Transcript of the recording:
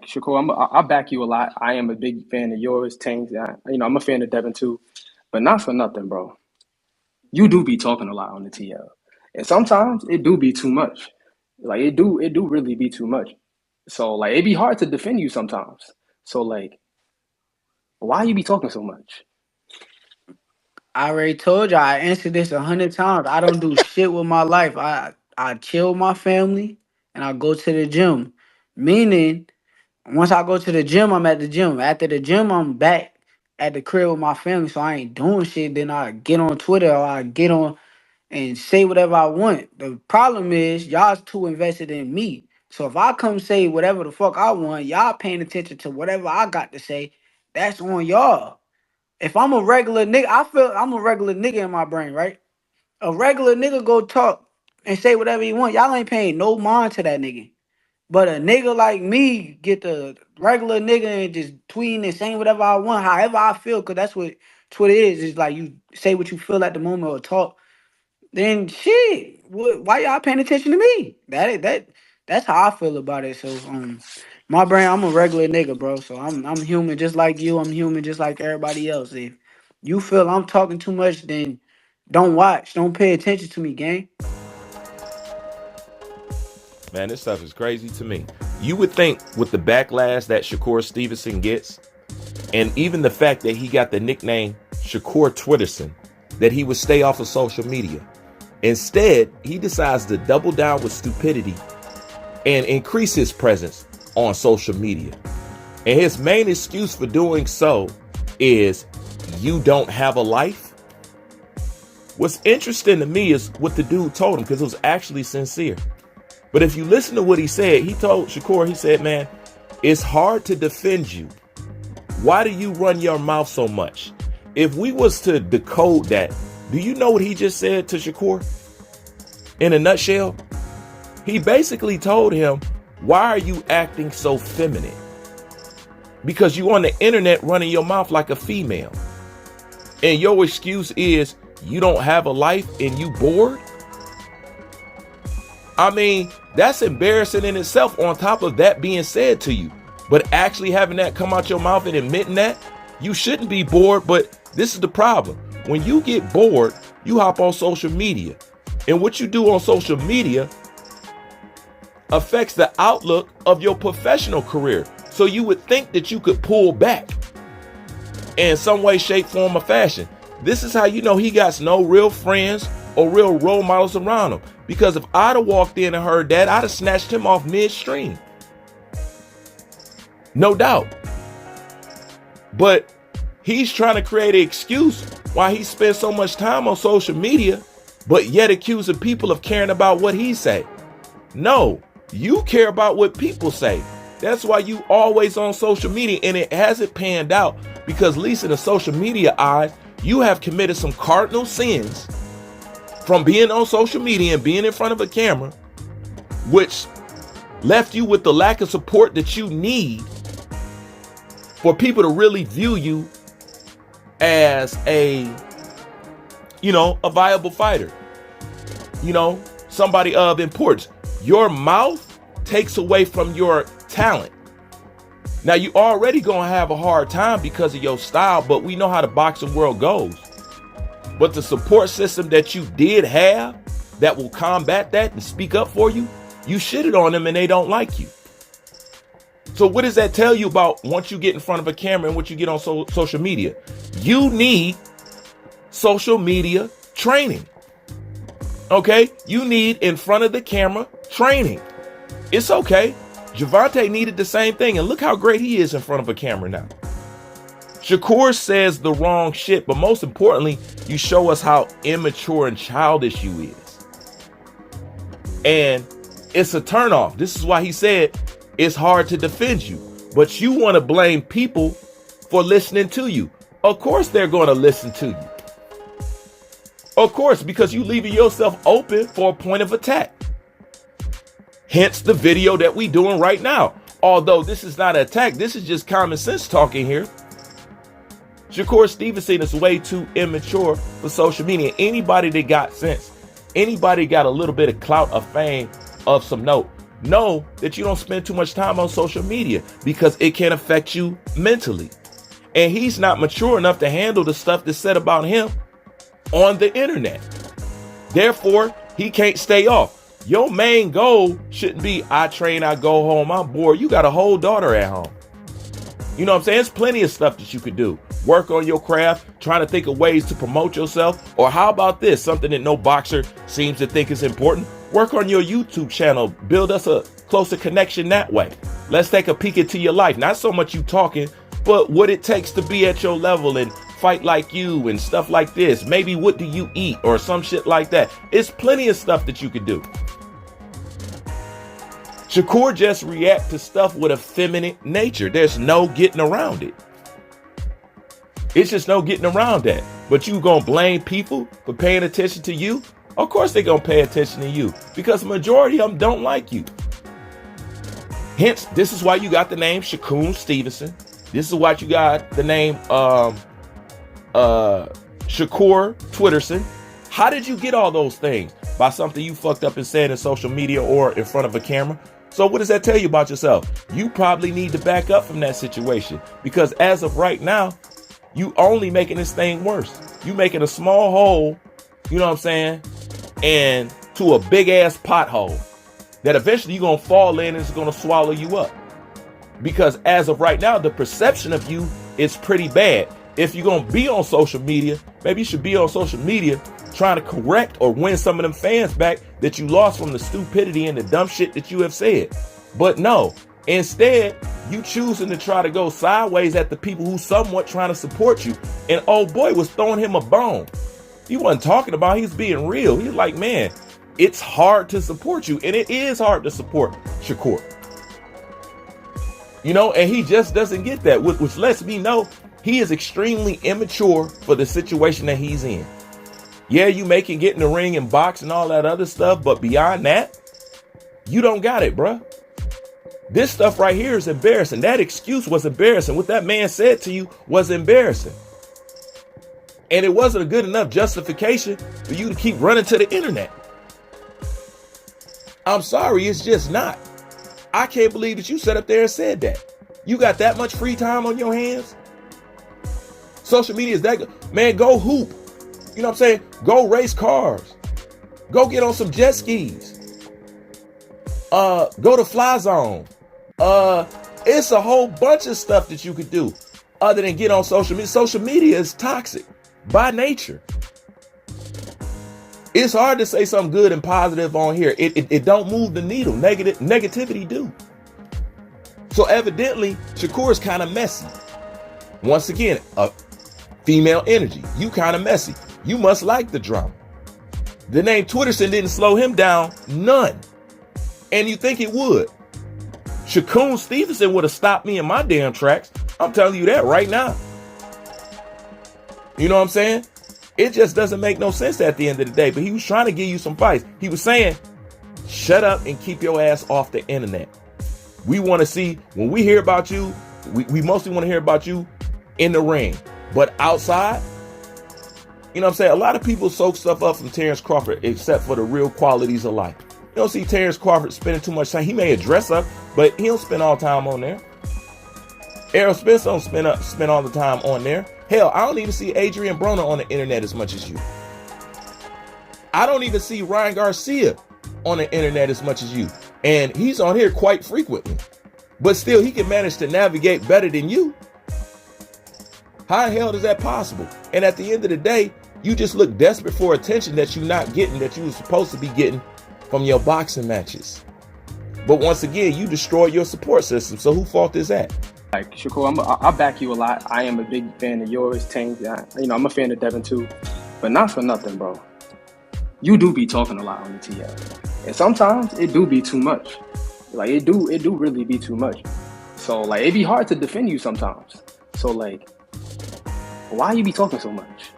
Shakur, I back you a lot. I am a big fan of yours, Tanks. I'm a fan of Devin too, but not for nothing, bro. You do be talking a lot on the TL, and sometimes it do be too much. Like it do really be too much. So like it be hard to defend you sometimes. So like, why you be talking so much? I already told you I answered this 100 times. I don't do shit with my life. I chill with my family and I go to the gym. Meaning, once I go to the gym, I'm at the gym. After the gym, I'm back at the crib with my family. So I ain't doing shit. Then I get on Twitter or I get on and say whatever I want. The problem is y'all's too invested in me. So if I come say whatever the fuck I want, y'all paying attention to whatever I got to say, that's on y'all. If I'm a regular nigga, I feel I'm a regular nigga in my brain, right? A regular nigga go talk and say whatever he want. Y'all ain't paying no mind to that nigga. But a nigga like me get the regular nigga and just tweeting and saying whatever I want, however I feel, cause that's what Twitter is. It's like you say what you feel at the moment or talk. Then shit, why y'all paying attention to me? That's how I feel about it. So my brain, I'm a regular nigga, bro. So I'm human just like you. I'm human just like everybody else. If you feel I'm talking too much, then don't watch. Don't pay attention to me, gang. Man, this stuff is crazy to me. You would think with the backlash that Shakur Stevenson gets, and even the fact that he got the nickname Shakur Twitterson, that he would stay off of social media. Instead, he decides to double down with stupidity and increase his presence on social media. And his main excuse for doing so is you don't have a life. What's interesting to me is what the dude told him, because it was actually sincere. But if you listen to what he said, he told Shakur, he said, man, it's hard to defend you. Why do you run your mouth so much? If we was to decode that, do you know what he just said to Shakur? In a nutshell, he basically told him, why are you acting so feminine? Because you on the internet running your mouth like a female. And your excuse is you don't have a life and you bored? I mean, that's embarrassing in itself on top of that being said to you. But actually having that come out your mouth and admitting that, you shouldn't be bored, but this is the problem. When you get bored, you hop on social media. And what you do on social media affects the outlook of your professional career. So you would think that you could pull back in some way, shape, form, or fashion. This is how you know he got no real friends or real role models around him. Because if I'd have walked in and heard that, I'd have snatched him off midstream. No doubt. But he's trying to create an excuse why he spends so much time on social media, but yet accusing people of caring about what he say. No, you care about what people say. That's why you always on social media, and it hasn't panned out because, at least in the social media eyes, you have committed some cardinal sins from being on social media and being in front of a camera, which left you with the lack of support that you need for people to really view you as a viable fighter, somebody of importance. Your mouth takes away from your talent. Now, you already gonna have a hard time because of your style, but we know how the boxing world goes. But the support system that you did have that will combat that and speak up for you, you shitted on them and they don't like you. So what does that tell you about once you get in front of a camera and once you get on social media? You need social media training. Okay? You need in front of the camera training. It's okay. Javante needed the same thing, and look how great he is in front of a camera now. Shakur says the wrong shit, but most importantly, you show us how immature and childish you is. And it's a turnoff. This is why he said it's hard to defend you, but you want to blame people for listening to you. Of course they're going to listen to you. Of course, because you leaving yourself open for a point of attack. Hence the video that we doing right now. Although this is not an attack, this is just common sense talking here. Shakur Stevenson is way too immature for social media. Anybody that got sense, anybody got a little bit of clout of fame of some note, know that you don't spend too much time on social media because it can affect you mentally. And he's not mature enough to handle the stuff that's said about him on the internet. Therefore, he can't stay off. Your main goal shouldn't be, I train, I go home, I'm bored. You got a whole daughter at home. You know what I'm saying? There's plenty of stuff that you could do. Work on your craft, trying to think of ways to promote yourself. Or how about this? Something that no boxer seems to think is important. Work on your YouTube channel. Build us a closer connection that way. Let's take a peek into your life. Not so much you talking, but what it takes to be at your level and fight like you and stuff like this. Maybe what do you eat or some shit like that. It's plenty of stuff that you could do. Shakur just react to stuff with a feminine nature. There's no getting around it. It's just no getting around that. But you gonna blame people for paying attention to you? Of course they gonna pay attention to you because the majority of them don't like you. Hence, this is why you got the name Shakur Stevenson. This is why you got the name Shakur Twitterson. How did you get all those things? By something you fucked up and said in social media or in front of a camera? So what does that tell you about yourself? You probably need to back up from that situation because as of right now, you only making this thing worse. You making a small hole, you know what I'm saying, and to a big ass pothole that eventually you're going to fall in and it's going to swallow you up. Because as of right now, the perception of you is pretty bad. If you're going to be on social media, maybe you should be on social media trying to correct or win some of them fans back that you lost from the stupidity and the dumb shit that you have said. But no, instead, you choosing to try to go sideways at the people who somewhat trying to support you. And old boy was throwing him a bone. He wasn't talking about, he was being real. He's like, man, it's hard to support you. And it is hard to support Shakur. You know, and he just doesn't get that, which lets me know he is extremely immature for the situation that he's in. Yeah, you may can get in the ring and box and all that other stuff, but beyond that, you don't got it, bruh. This stuff right here is embarrassing. That excuse was embarrassing. What that man said to you was embarrassing. And it wasn't a good enough justification for you to keep running to the internet. I'm sorry, it's just not. I can't believe that you sat up there and said that. You got that much free time on your hands? Social media is that good. Man, go hoop. You know what I'm saying? Go race cars. Go get on some jet skis. Go to Fly Zone. It's a whole bunch of stuff that you could do other than get on social media. Social media is toxic by nature. It's hard to say something good and positive on here. It don't move the needle. Negativity do. So evidently, Shakur is kind of messy. Once again, a female energy. You kind of messy. You must like the drama. The name Twitterson didn't slow him down, none. And you think it would. Shakur Stevenson would have stopped me in my damn tracks. I'm telling you that right now. You know what I'm saying? It just doesn't make no sense at the end of the day. But he was trying to give you some advice. He was saying, shut up and keep your ass off the internet. We want to see, when we hear about you, we mostly want to hear about you in the ring. But outside, you know what I'm saying? A lot of people soak stuff up from Terrence Crawford except for the real qualities of life. You don't see Terrence Crawford spending too much time. He may address up, but he don't spend all time on there. Errol Spence don't spend all the time on there. Hell, I don't even see Adrian Broner on the internet as much as you. I don't even see Ryan Garcia on the internet as much as you. And he's on here quite frequently. But still, he can manage to navigate better than you. How the hell is that possible? And at the end of the day, you just look desperate for attention that you're not getting, that you were supposed to be getting from your boxing matches. But once again, you destroyed your support system. So whose fault is that? Like, Shakur, I back you a lot. I am a big fan of yours, Tank. I'm a fan of Devin too. But not for nothing, bro. You do be talking a lot on the TL. And sometimes it do be too much. Like, it do really be too much. So, like, it be hard to defend you sometimes. So, like, why you be talking so much?